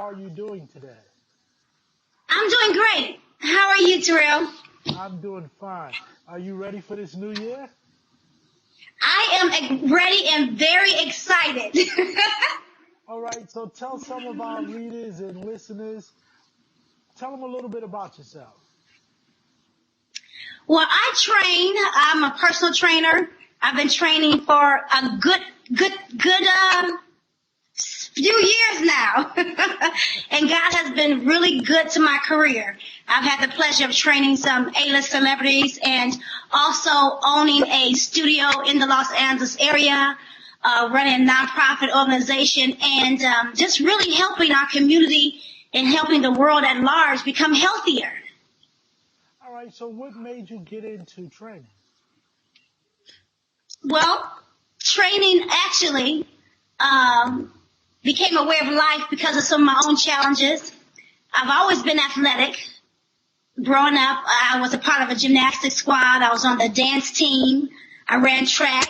are you doing today? I'm doing great. How are you, Terrell? I'm doing fine. Are you ready for this new year? I am ready and very excited. All right, so tell some of our readers and listeners, tell them a little bit about yourself. Well, I'm a personal trainer. I've been training for a good few years now. And God has been really good to my career. I've had the pleasure of training some A-list celebrities and also owning a studio in the Los Angeles area, running a nonprofit organization, and just really helping our community and helping the world at large become healthier. All right, so what made you get into training? Well, training actually became a way of life because of some of my own challenges. I've always been athletic. Growing up, I was a part of a gymnastics squad. I was on the dance team. I ran track.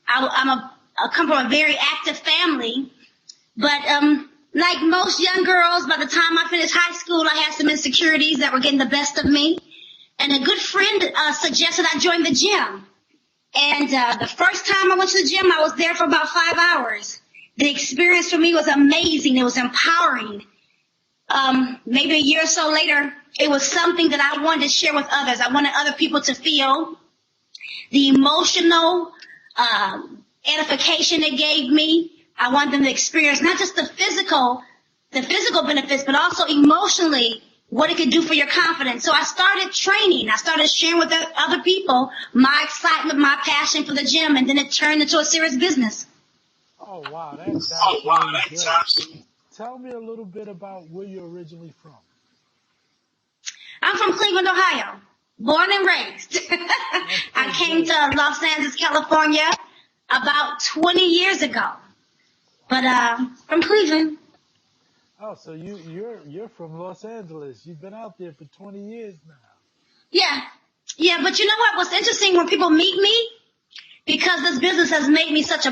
I come from a very active family. But like most young girls, by the time I finished high school, I had some insecurities that were getting the best of me. And a good friend suggested I join the gym. And the first time I went to the gym, I was there for about 5 hours. The experience for me was amazing. It was empowering. Maybe a year or so later, it was something that I wanted to share with others. I wanted other people to feel the emotional edification it gave me. I wanted them to experience not just the physical benefits, but also emotionally what it could do for your confidence. So I started training. I started sharing with other people my excitement, my passion for the gym, and then it turned into a serious business. Oh, wow, that's absolutely great. Tell me a little bit about where you're originally from. I'm from Cleveland, Ohio, born and raised. I came to Los Angeles, California about 20 years ago, but from Cleveland. Oh, so you're from Los Angeles. You've been out there for 20 years now. Yeah, but you know what? What's interesting when people meet me, because this business has made me such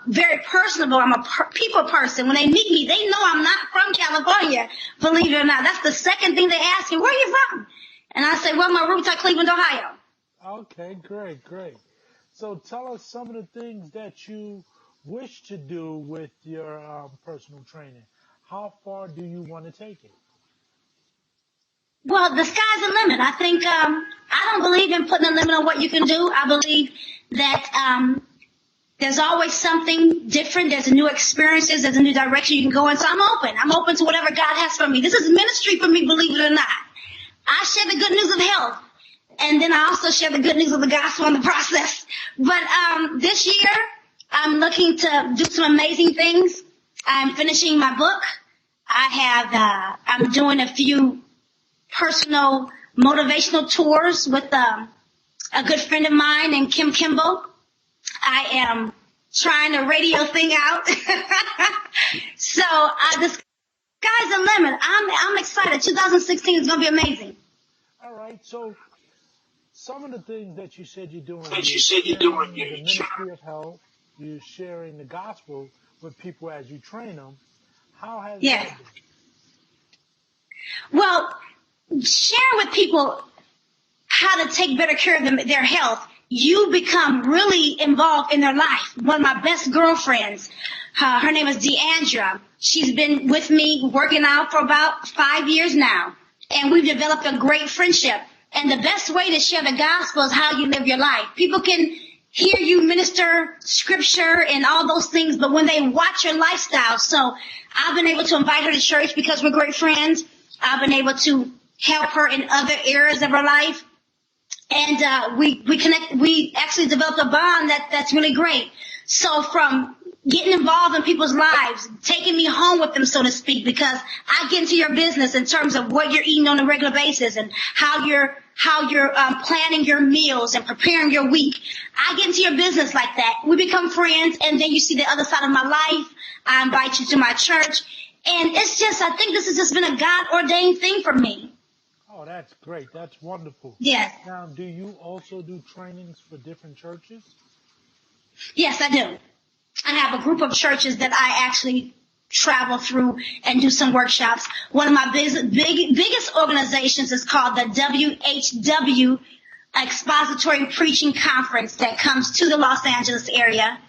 very personable. I'm a people person. When they meet me, they know I'm not from California, believe it or not. That's the second thing they ask me, where are you from? And I say, well, my roots are Cleveland, Ohio. Okay, great. So tell us some of the things that you wish to do with your personal training. How far do you want to take it? Well, the sky's the limit. I think I don't believe in putting a limit on what you can do. I believe that there's always something different. There's new experiences. There's a new direction you can go in. So I'm open. I'm open to whatever God has for me. This is ministry for me, believe it or not. I share the good news of health, and then I also share the good news of the gospel in the process. But this year, I'm looking to do some amazing things. I'm finishing my book. I'm doing a few personal motivational tours with a good friend of mine named Kim Kimball. I am trying the radio thing out. So the sky's the limit. I'm excited. 2016 is going to be amazing. All right. So some of the things that you said you're doing, the Ministry of Health, you're sharing the gospel with people as you train them. How has that been? Well, sharing with people how to take better care of their health, you become really involved in their life. One of my best girlfriends, her name is Deandra. She's been with me working out for about 5 years now, and we've developed a great friendship. And the best way to share the gospel is how you live your life. People can hear you minister scripture and all those things, but when they watch your lifestyle, so I've been able to invite her to church because we're great friends. I've been able to help her in other areas of her life. And we actually developed a bond that's really great. So from getting involved in people's lives, taking me home with them, so to speak, because I get into your business in terms of what you're eating on a regular basis and how you're planning your meals and preparing your week. I get into your business like that. We become friends, and then you see the other side of my life. I invite you to my church. And I think this has just been a God-ordained thing for me. Oh, that's great. That's wonderful. Yes. Now, do you also do trainings for different churches? Yes, I do. I have a group of churches that I actually travel through and do some workshops. One of my biggest organizations is called the WHW Expository Preaching Conference that comes to the Los Angeles area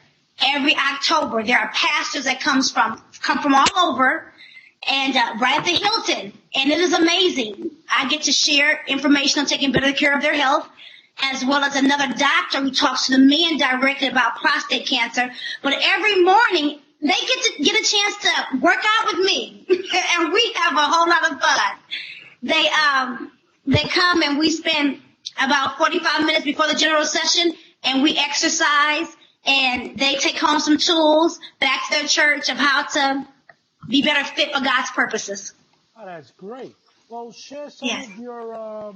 every October. There are pastors that come from all over, and right at the Hilton, and it is amazing. I get to share information on taking better care of their health, as well as another doctor who talks to the men directly about prostate cancer. But every morning, they get a chance to work out with me, and we have a whole lot of fun. They come and we spend about 45 minutes before the general session, and we exercise, and they take home some tools back to their church of how to be better fit for God's purposes. Oh, that's great. Well, share some of your,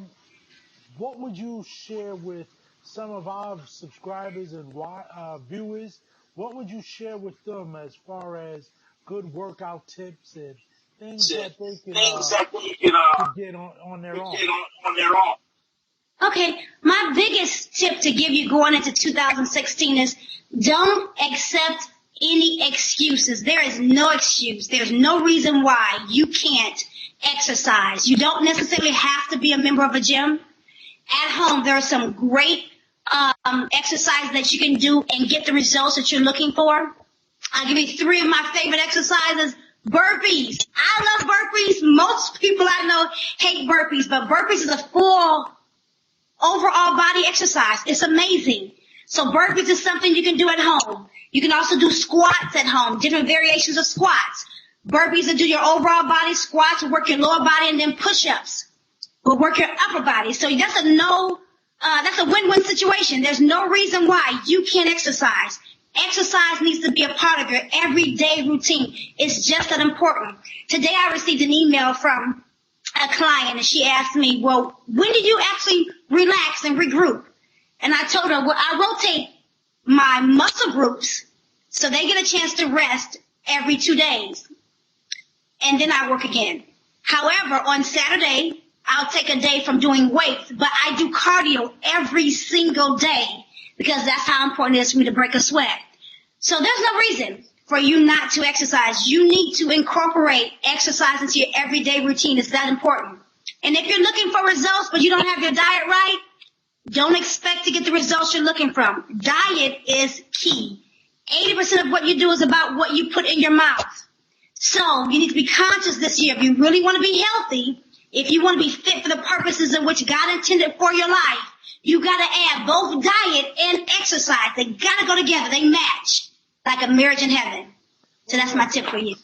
what would you share with some of our subscribers and viewers? What would you share with them as far as good workout tips and things that they can get on their own? Okay, my biggest tip to give you going into 2016 is don't accept any excuses. There is no excuse. There's no reason why you can't exercise. You don't necessarily have to be a member of a gym. At home, there are some great exercises that you can do and get the results that you're looking for. I'll give you 3 of my favorite exercises. Burpees. I love burpees. Most people I know hate burpees, but burpees is a full overall body exercise. It's amazing. So burpees is something you can do at home. You can also do squats at home, different variations of squats. Burpees will do your overall body, squats will work your lower body, and then push-ups will work your upper body. So that's a win-win situation. There's no reason why you can't exercise. Exercise needs to be a part of your everyday routine. It's just that important. Today I received an email from a client, and she asked me, well, when do you actually relax and regroup? And I told her, well, I rotate my muscle groups so they get a chance to rest every 2 days. And then I work again. However, on Saturday, I'll take a day from doing weights, but I do cardio every single day because that's how important it is for me to break a sweat. So there's no reason for you not to exercise. You need to incorporate exercise into your everyday routine. It's that important. And if you're looking for results but you don't have your diet right, don't expect to get the results you're looking for. Diet is key. 80% of what you do is about what you put in your mouth. So you need to be conscious this year. If you really want to be healthy, if you want to be fit for the purposes in which God intended for your life, you got to add both diet and exercise. They got to go together. They match like a marriage in heaven. So that's my tip for you.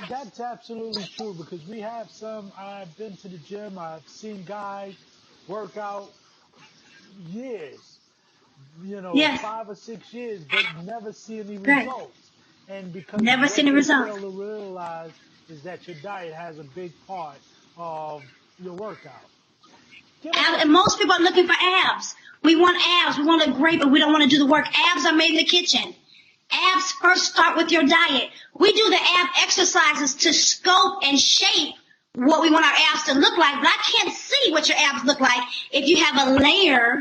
That's absolutely true because we have I've been to the gym, I've seen guys work out years, 5 or 6 years, but never see any results. And because never seen the results. What you fail to realize is that your diet has a big part of your workout. And most people are looking for abs. We want abs. We want to look great, but we don't want to do the work. Abs are made in the kitchen. Abs first start with your diet. We do the ab exercises to scope and shape what we want our abs to look like, but I can't see what your abs look like if you have a layer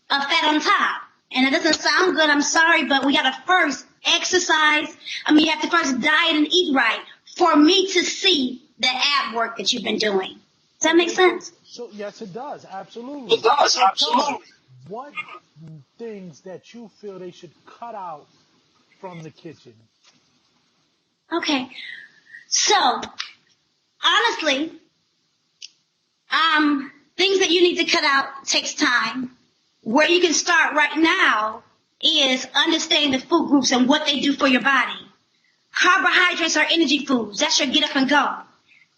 of fat on top. And it doesn't sound good, I'm sorry, but we got to first exercise. You have to first diet and eat right for me to see the ab work that you've been doing. Does that make sense? So yes, it does. Absolutely. It does, absolutely. What things that you feel they should cut out from the kitchen? Okay. So, honestly, things that you need to cut out takes time. Where you can start right now is understanding the food groups and what they do for your body. Carbohydrates are energy foods. That's your get up and go.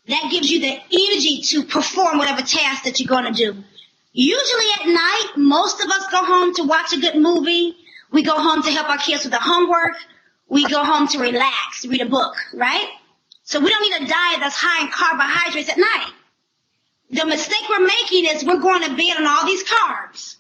That gives you the energy to perform whatever task that you're going to do. Usually at night, most of us go home to watch a good movie. We go home to help our kids with their homework. We go home to relax, read a book, right? So we don't need a diet that's high in carbohydrates at night. The mistake we're making is we're going to bed on all these carbs.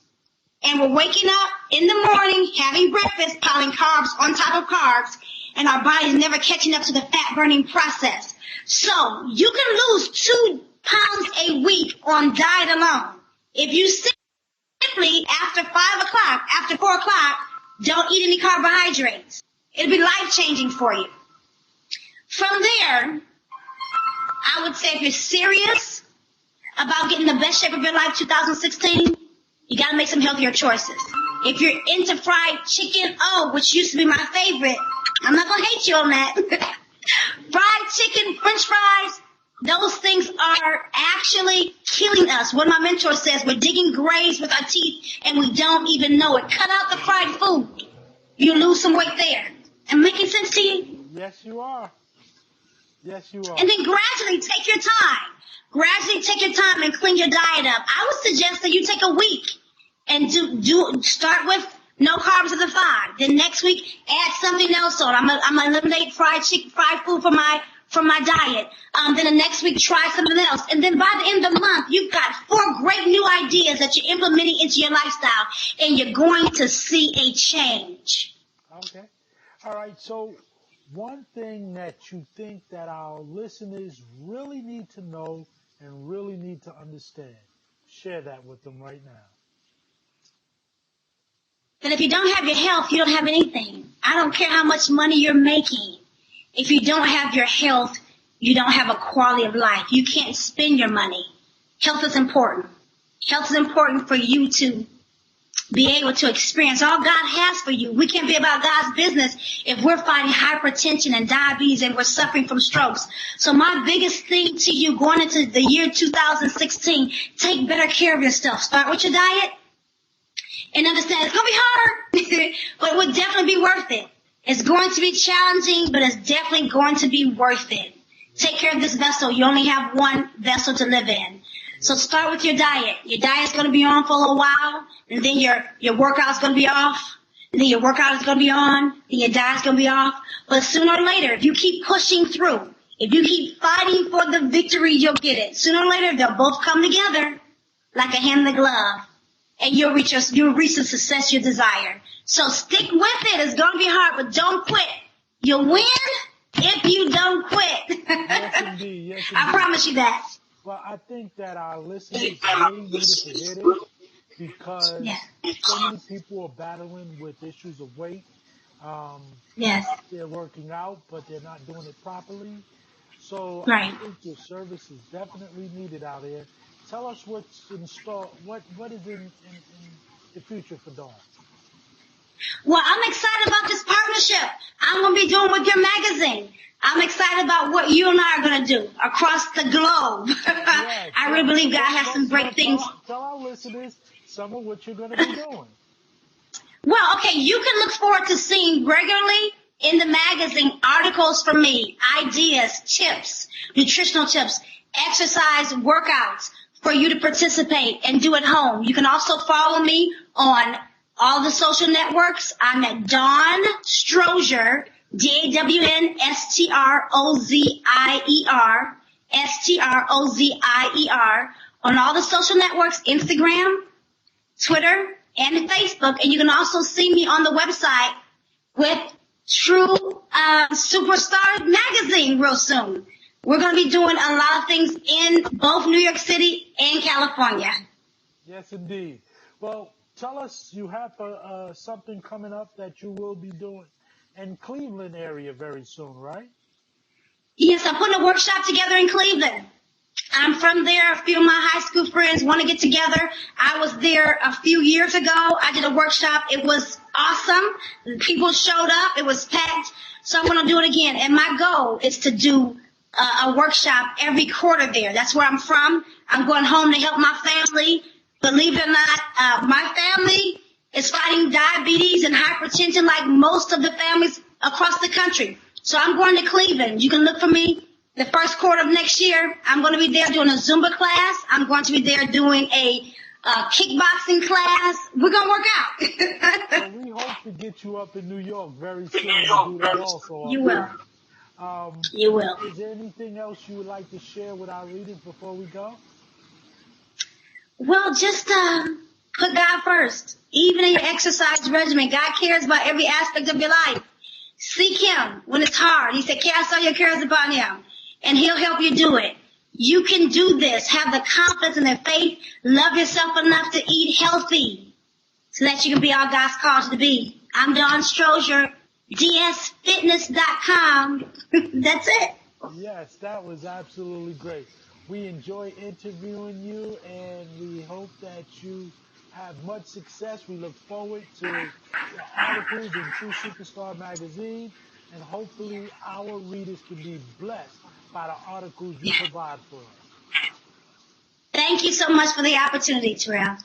And we're waking up in the morning, having breakfast, piling carbs on top of carbs, and our body's never catching up to the fat burning process. So you can lose 2 pounds a week on diet alone. If you simply, after 5 o'clock, after 4 o'clock, don't eat any carbohydrates. It'll be life-changing for you. From there, I would say if you're serious about getting the best shape of your life 2016, you got to make some healthier choices. If you're into fried chicken, which used to be my favorite, I'm not going to hate you on that. Fried chicken, french fries, those things are actually killing us. One of my mentors says we're digging graves with our teeth and we don't even know it. Cut out the fried food. You lose some weight there. Am I making sense to you? Yes, you are. Yes, you are. And then gradually take your time. Gradually take your time and clean your diet up. I would suggest that you take a week and start with no carbs of the 5. Then next week add something else on. I'm gonna eliminate fried food from my diet. Then the next week try something else. And then by the end of the month, you've got 4 great new ideas that you're implementing into your lifestyle, and you're going to see a change. Okay. All right. So one thing that you think that our listeners really need to know and really need to understand, share that with them right now. That if you don't have your health, you don't have anything. I don't care how much money you're making. If you don't have your health, you don't have a quality of life. You can't spend your money. Health is important. Health is important for you to be able to experience all God has for you. We can't be about God's business if we're fighting hypertension and diabetes and we're suffering from strokes. So my biggest thing to you going into the year 2016, take better care of yourself. Start with your diet and understand it's going to be hard, but it would definitely be worth it. It's going to be challenging, but it's definitely going to be worth it. Take care of this vessel. You only have one vessel to live in. So start with your diet. Your diet's going to be on for a little while, and then your workout's going to be off, and then your workout is going to be on, and your diet's going to be off. But sooner or later, if you keep pushing through, if you keep fighting for the victory, you'll get it. Sooner or later, they'll both come together like a hand in a glove, and you'll reach the success you desire. So stick with it. It's going to be hard, but don't quit. You'll win if you don't quit. Yes, indeed. Yes, indeed. I promise you that. Well, I think that our listeners really needed to hear this because so many people are battling with issues of weight. They're working out, but they're not doing it properly. So I think your service is definitely needed out there. Tell us what's in store. What is in the future for Dawn? Well, I'm excited about this partnership I'm going to be doing with your magazine. I'm excited about what you and I are going to do across the globe. Yes, I really believe God has some great things. Tell our listeners some of what you're going to be doing. Well, okay, you can look forward to seeing regularly in the magazine articles from me, ideas, tips, nutritional tips, exercise workouts for you to participate and do at home. You can also follow me on all the social networks. I'm at Dawn Strozier, DAWNSTROZIER, STROZIER, on all the social networks, Instagram, Twitter, and Facebook. And you can also see me on the website with True Superstar Magazine real soon. We're going to be doing a lot of things in both New York City and California. Yes, indeed. Well, tell us, you have something coming up that you will be doing in Cleveland area very soon, right? Yes, I'm putting a workshop together in Cleveland. I'm from there. A few of my high school friends want to get together. I was there a few years ago. I did a workshop. It was awesome. People showed up. It was packed. So I want to do it again. And my goal is to do a workshop every quarter there. That's where I'm from. I'm going home to help my family. Believe it or not, my family is fighting diabetes and hypertension like most of the families across the country. So I'm going to Cleveland. You can look for me the first quarter of next year. I'm going to be there doing a Zumba class. I'm going to be there doing a kickboxing class. We're going to work out. So we hope to get you up in New York very soon to do that also. You will. You will. Is there anything else you would like to share with our readers before we go? Well, just put God first. Even in your exercise regimen, God cares about every aspect of your life. Seek Him when it's hard. He said, cast all your cares upon Him, and He'll help you do it. You can do this. Have the confidence and the faith. Love yourself enough to eat healthy so that you can be all God's called you to be. I'm Dawn Strozier, dsfitness.com. That's it. Yes, that was absolutely great. We enjoy interviewing you, and we hope that you have much success. We look forward to your articles in True Superstar magazine, and hopefully our readers can be blessed by the articles you provide for us. Thank you so much for the opportunity, Terrell.